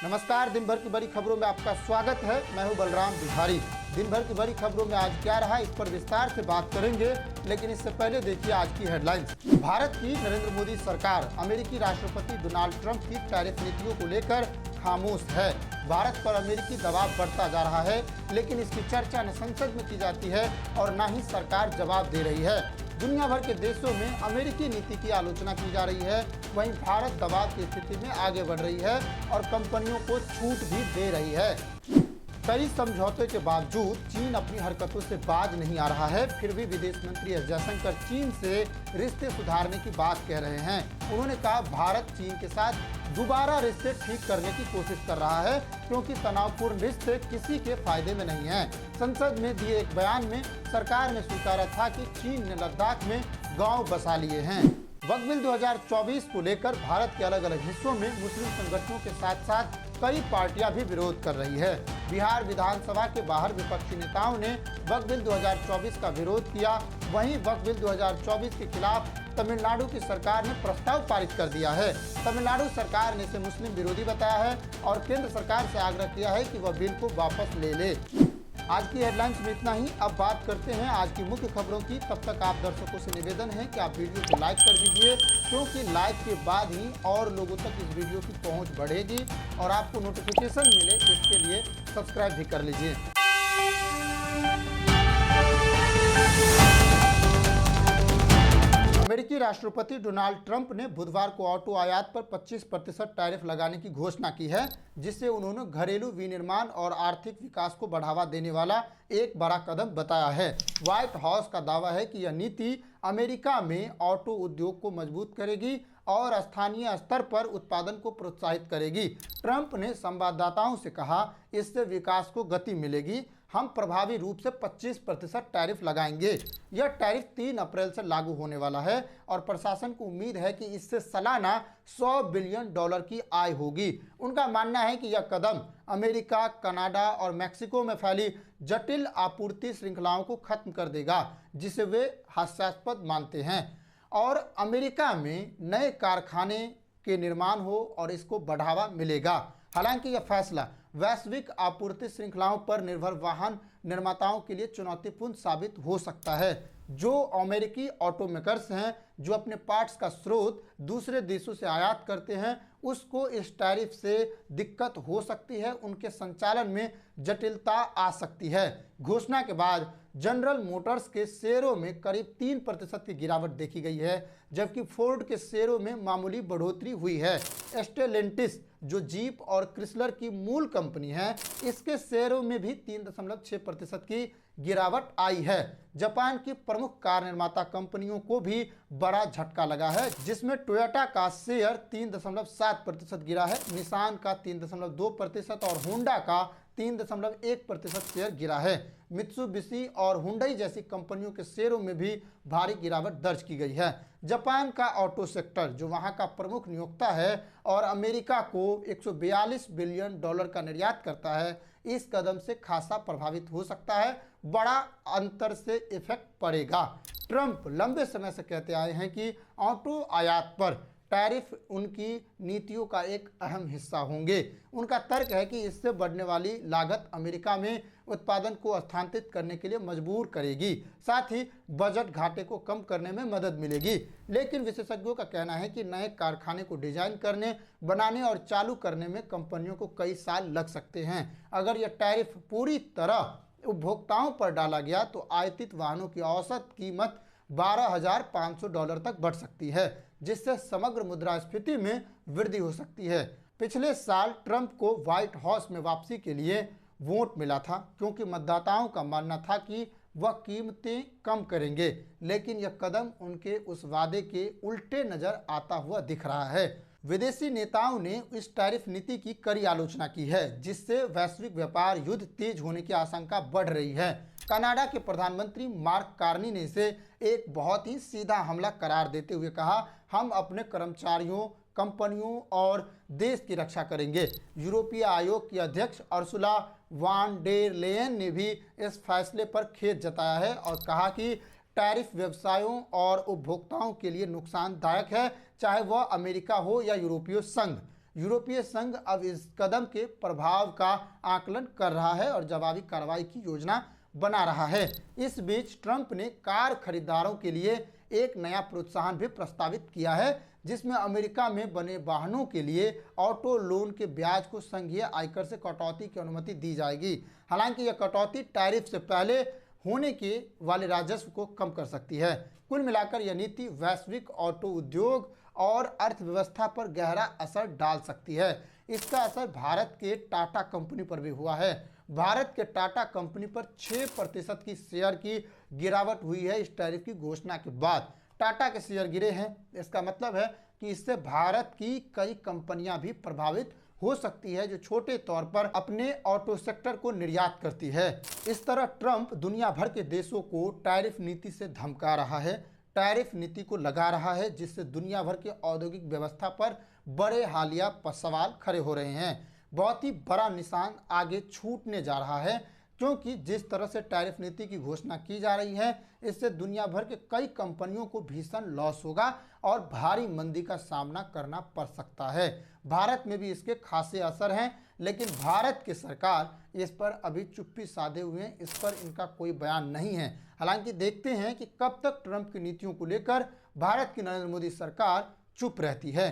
नमस्कार। दिन भर की बड़ी खबरों में आपका स्वागत है। मैं हूं बलराम बिहारी। दिन भर की बड़ी खबरों में आज क्या रहा, इस पर विस्तार से बात करेंगे, लेकिन इससे पहले देखिए आज की हेडलाइंस। भारत की नरेंद्र मोदी सरकार अमेरिकी राष्ट्रपति डोनाल्ड ट्रंप की टैरिफ नीतियों को लेकर खामोश है। भारत पर अमेरिकी दबाव बढ़ता जा रहा है, लेकिन इसकी चर्चा न संसद में की जाती है और न ही सरकार जवाब दे रही है। दुनिया भर के देशों में अमेरिकी नीति की आलोचना की जा रही है, वहीं भारत दबाव की स्थिति में आगे बढ़ रही है और कंपनियों को छूट भी दे रही है। कई समझौते के बावजूद चीन अपनी हरकतों से बाज नहीं आ रहा है। फिर भी विदेश मंत्री एस जयशंकर चीन से रिश्ते सुधारने की बात कह रहे हैं। उन्होंने कहा भारत चीन के साथ दोबारा रिश्ते ठीक करने की कोशिश कर रहा है, क्योंकि तनावपूर्ण रिश्ते किसी के फायदे में नहीं है। संसद में दिए एक बयान में सरकार ने स्वीकारा था कि चीन ने लद्दाख में गाँव बसा लिए हैं। वक्फ बिल 2024 को लेकर भारत के अलग अलग हिस्सों में मुस्लिम संगठनों के साथ साथ कई पार्टियां भी विरोध कर रही है। बिहार विधानसभा के बाहर विपक्षी नेताओं ने वक्फ बिल 2024 का विरोध किया। वहीं वक्फ बिल 2024 के खिलाफ तमिलनाडु की सरकार ने प्रस्ताव पारित कर दिया है। तमिलनाडु सरकार ने इसे मुस्लिम विरोधी बताया है और केंद्र सरकार से आग्रह किया है कि वह बिल को वापस ले ले। आज की हेडलाइंस में इतना ही। अब बात करते हैं आज की मुख्य खबरों की। तब तक आप दर्शकों से निवेदन है कि आप वीडियो को लाइक कर दीजिए, क्योंकि लाइक के बाद ही और लोगों तक इस वीडियो की पहुंच बढ़ेगी और आपको नोटिफिकेशन मिले, इसके लिए सब्सक्राइब भी कर लीजिए। अमेरिकी राष्ट्रपति डोनाल्ड ट्रंप ने बुधवार को ऑटो आयात पर 25% टैरिफ लगाने की घोषणा की है, जिसे उन्होंने घरेलू विनिर्माण और आर्थिक विकास को बढ़ावा देने वाला एक बड़ा कदम बताया है। व्हाइट हाउस का दावा है कि यह नीति अमेरिका में ऑटो उद्योग को मजबूत करेगी और स्थानीय स्तर पर उत्पादन को प्रोत्साहित करेगी। ट्रंप ने संवाददाताओं से कहा, इससे विकास को गति मिलेगी। हम प्रभावी रूप से 25% टैरिफ लगाएंगे। यह टैरिफ 3 अप्रैल से लागू होने वाला है और प्रशासन को उम्मीद है कि इससे सालाना $100 बिलियन की आय होगी। उनका मानना है कि यह कदम अमेरिका, कनाडा और मैक्सिको में फैली जटिल आपूर्ति श्रृंखलाओं को खत्म कर देगा, जिसे वे हास्यास्पद मानते हैं, और अमेरिका में नए कारखाने के निर्माण हो और इसको बढ़ावा मिलेगा। हालांकि यह फैसला वैश्विक आपूर्ति श्रृंखलाओं पर निर्भर वाहन निर्माताओं के लिए चुनौतीपूर्ण साबित हो सकता है। जो अमेरिकी ऑटोमेकर्स हैं जो अपने पार्ट्स का स्रोत दूसरे देशों से आयात करते हैं, उसको इस टैरिफ से दिक्कत हो सकती है, उनके संचालन में जटिलता आ सकती है। घोषणा के बाद जनरल मोटर्स के शेयरों में करीब 3% की गिरावट देखी गई है, जबकि फोर्ड के शेयरों में मामूली बढ़ोतरी हुई है। स्टेलेंटिस, जो जीप और क्रिसलर की मूल कंपनी है, इसके शेयरों में भी 3.6% की गिरावट आई है। जापान की प्रमुख कार निर्माता कंपनियों को भी बड़ा झटका लगा है, जिसमें टोयोटा का शेयर 3.7% गिरा है, निसान का 3.2% और होंडा का 3.1% शेयर गिरा है। मित्सुबिशी और हुंडई जैसी कंपनियों के शेयरों में भी भारी गिरावट दर्ज की गई है। जापान का ऑटो सेक्टर, जो वहां का प्रमुख नियोक्ता है और अमेरिका को $142 बिलियन का निर्यात करता है, इस कदम से खासा प्रभावित हो सकता है। बड़ा अंतर से इफेक्ट पड़ेगा। ट्रंप लंबे समय से कहते आए हैं कि ऑटो आयात पर टैरिफ उनकी नीतियों का एक अहम हिस्सा होंगे। उनका तर्क है कि इससे बढ़ने वाली लागत अमेरिका में उत्पादन को स्थानांतरित करने के लिए मजबूर करेगी, साथ ही बजट घाटे को कम करने में मदद मिलेगी। लेकिन विशेषज्ञों का कहना है कि नए कारखाने को डिजाइन करने, बनाने और चालू करने में कंपनियों को कई साल लग सकते हैं। अगर यह टैरिफ पूरी तरह उपभोक्ताओं पर डाला गया तो आयातित वाहनों की औसत कीमत $12,500 तक बढ़ सकती है, जिससे समग्र मुद्रास्फीति में वृद्धि हो सकती है। पिछले साल ट्रंप को व्हाइट हाउस में वापसी के लिए वोट मिला था, क्योंकि मतदाताओं का मानना था कि वह कीमतें कम करेंगे, लेकिन यह कदम उनके उस वादे के उल्टे नजर आता हुआ दिख रहा है। विदेशी नेताओं ने इस टैरिफ नीति की कड़ी आलोचना की है, जिससे वैश्विक व्यापार युद्ध तेज होने की आशंका बढ़ रही है। कनाडा के प्रधानमंत्री मार्क कार्नी ने इसे एक बहुत ही सीधा हमला करार देते हुए कहा, हम अपने कर्मचारियों, कंपनियों और देश की रक्षा करेंगे। यूरोपीय आयोग की अध्यक्ष अर्सुला वान डेर लेयन ने भी इस फैसले पर खेद जताया है और कहा कि टैरिफ व्यवसायों और उपभोक्ताओं के लिए नुकसानदायक है, चाहे वह अमेरिका हो या यूरोपीय संघ। यूरोपीय संघ अब इस कदम के प्रभाव का आकलन कर रहा है और जवाबी कार्रवाई की योजना बना रहा है। इस बीच ट्रंप ने कार खरीदारों के लिए एक नया प्रोत्साहन भी प्रस्तावित किया है, जिसमें अमेरिका में बने वाहनों के लिए ऑटो लोन के ब्याज को संघीय आयकर से कटौती की अनुमति दी जाएगी। हालांकि यह कटौती टैरिफ से पहले होने के वाले राजस्व को कम कर सकती है। कुल मिलाकर यह नीति वैश्विक ऑटो उद्योग और अर्थव्यवस्था पर गहरा असर डाल सकती है। इसका असर भारत के टाटा कंपनी पर भी हुआ है। भारत के टाटा कंपनी पर 6% की शेयर की गिरावट हुई है। इस टैरिफ की घोषणा के बाद टाटा के शेयर गिरे हैं। इसका मतलब है कि इससे भारत की कई कंपनियां भी प्रभावित हो सकती है, जो छोटे तौर पर अपने ऑटो सेक्टर को निर्यात करती है। इस तरह ट्रंप दुनिया भर के देशों को टैरिफ नीति से धमका रहा है, टैरिफ नीति को लगा रहा है, जिससे दुनिया भर के औद्योगिक व्यवस्था पर बड़े हालिया सवाल खड़े हो रहे हैं। बहुत ही बड़ा निशान आगे छूटने जा रहा है, क्योंकि जिस तरह से टैरिफ नीति की घोषणा की जा रही है, इससे दुनिया भर के कई कंपनियों को भीषण लॉस होगा और भारी मंदी का सामना करना पड़ सकता है। भारत में भी इसके खासे असर हैं, लेकिन भारत की सरकार इस पर अभी चुप्पी साधे हुए हैं, इस पर इनका कोई बयान नहीं है। हालांकि देखते हैं कि कब तक ट्रंप की नीतियों को लेकर भारत की नरेंद्र मोदी सरकार चुप रहती है।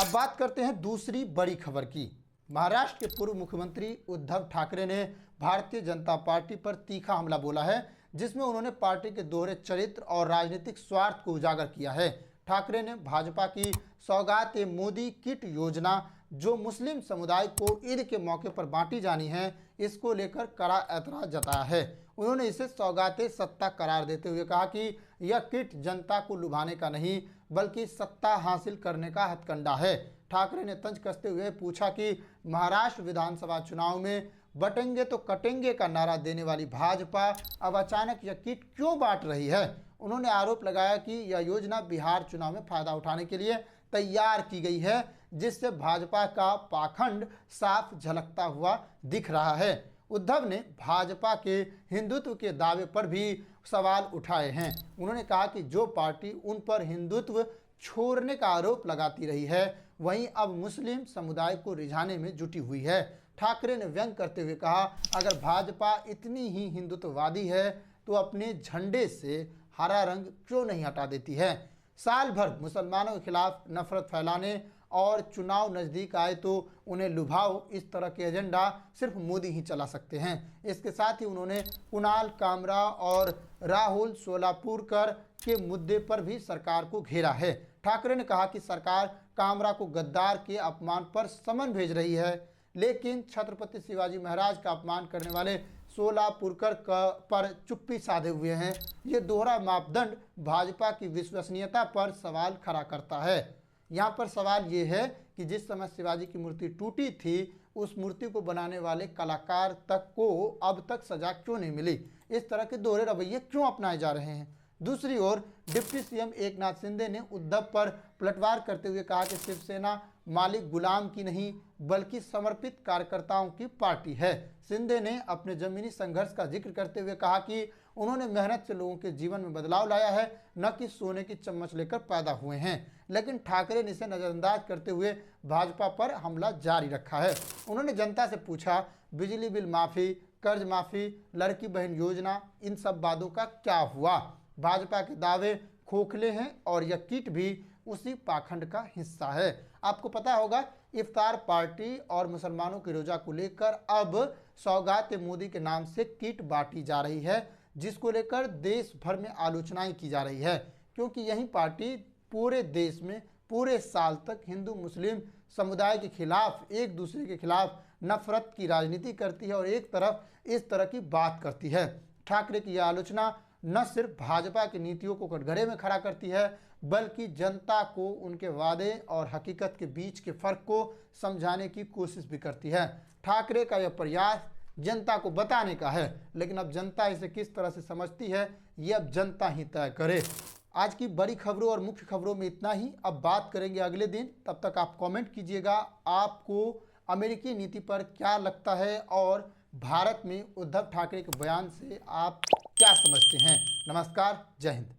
अब बात करते हैं दूसरी बड़ी खबर की। महाराष्ट्र के पूर्व मुख्यमंत्री उद्धव ठाकरे ने भारतीय जनता पार्टी पर तीखा हमला बोला है, जिसमें उन्होंने पार्टी के दोहरे चरित्र और राजनीतिक स्वार्थ को उजागर किया है। ठाकरे ने भाजपा की सौगात-ए-मोदी किट योजना, जो मुस्लिम समुदाय को ईद के मौके पर बांटी जानी है, इसको लेकर कड़ा ऐतराज जताया है। उन्होंने इसे सौगात-ए-सत्ता करार देते हुए कहा कि यह किट जनता को लुभाने का नहीं, बल्कि सत्ता हासिल करने का हथकंडा है। ठाकरे ने तंज कसते हुए पूछा कि महाराष्ट्र विधानसभा चुनाव में बटेंगे तो कटेंगे का नारा देने वाली भाजपा अब अचानक यह किट क्यों बांट रही है। उन्होंने आरोप लगाया कि यह योजना बिहार चुनाव में फायदा उठाने के लिए तैयार की गई है, जिससे भाजपा का पाखंड साफ झलकता हुआ दिख रहा है। उद्धव ने भाजपा के हिंदुत्व के दावे पर भी सवाल उठाए हैं। उन्होंने कहा कि जो पार्टी उन पर हिंदुत्व छोड़ने का आरोप लगाती रही है, वहीं अब मुस्लिम समुदाय को रिझाने में जुटी हुई है। ठाकरे ने व्यंग करते हुए कहा, अगर भाजपा इतनी ही हिंदुत्ववादी है तो अपने झंडे से हरा रंग क्यों नहीं हटा देती है। साल भर मुसलमानों के खिलाफ नफरत फैलाने और चुनाव नज़दीक आए तो उन्हें लुभाओ, इस तरह के एजेंडा सिर्फ मोदी ही चला सकते हैं। इसके साथ ही उन्होंने कुणाल कामरा और राहुल सोलापुरकर के मुद्दे पर भी सरकार को घेरा है। ठाकरे ने कहा कि सरकार कामरा को गद्दार के अपमान पर समन भेज रही है, लेकिन छत्रपति शिवाजी महाराज का अपमान करने वाले सोलापुरकर पर चुप्पी साधे हुए हैं। ये दोहरा मापदंड भाजपा की विश्वसनीयता पर सवाल खड़ा करता है। यहाँ पर सवाल ये है कि जिस समय शिवाजी की मूर्ति टूटी थी, उस मूर्ति को बनाने वाले कलाकार तक को अब तक सजा क्यों नहीं मिली। इस तरह के दोहरे रवैये क्यों अपनाए जा रहे हैं। दूसरी ओर डिप्टी सीएम एकनाथ शिंदे ने उद्धव पर पलटवार करते हुए कहा कि शिवसेना मालिक गुलाम की नहीं, बल्कि समर्पित कार्यकर्ताओं की पार्टी है। शिंदे ने अपने जमीनी संघर्ष का जिक्र करते हुए कहा कि उन्होंने मेहनत से लोगों के जीवन में बदलाव लाया है, न कि सोने की चम्मच लेकर पैदा हुए हैं। लेकिन ठाकरे ने इसे नज़रअंदाज करते हुए भाजपा पर हमला जारी रखा है। उन्होंने जनता से पूछा, बिजली बिल माफ़ी, कर्ज माफ़ी, लड़की बहन योजना, इन सब वादों का क्या हुआ। भाजपा के दावे खोखले हैं और यह किट भी उसी पाखंड का हिस्सा है। आपको पता होगा, इफ्तार पार्टी और मुसलमानों के रोजा को लेकर अब सौगात-ए-मोदी के नाम से किट बांटी जा रही है, जिसको लेकर देश भर में आलोचनाएं की जा रही है, क्योंकि यही पार्टी पूरे देश में पूरे साल तक हिंदू मुस्लिम समुदाय के खिलाफ, एक दूसरे के खिलाफ नफरत की राजनीति करती है और एक तरफ इस तरह की बात करती है। ठाकरे की यह आलोचना न सिर्फ भाजपा की नीतियों को कटघरे में खड़ा करती है, बल्कि जनता को उनके वादे और हकीकत के बीच के फर्क को समझाने की कोशिश भी करती है। ठाकरे का यह प्रयास जनता को बताने का है, लेकिन अब जनता इसे किस तरह से समझती है, ये अब जनता ही तय करे। आज की बड़ी खबरों और मुख्य खबरों में इतना ही। अब बात करेंगे अगले दिन। तब तक आप कमेंट कीजिएगा, आपको अमेरिकी नीति पर क्या लगता है और भारत में उद्धव ठाकरे के बयान से आप क्या समझते हैं। नमस्कार, जय हिंद।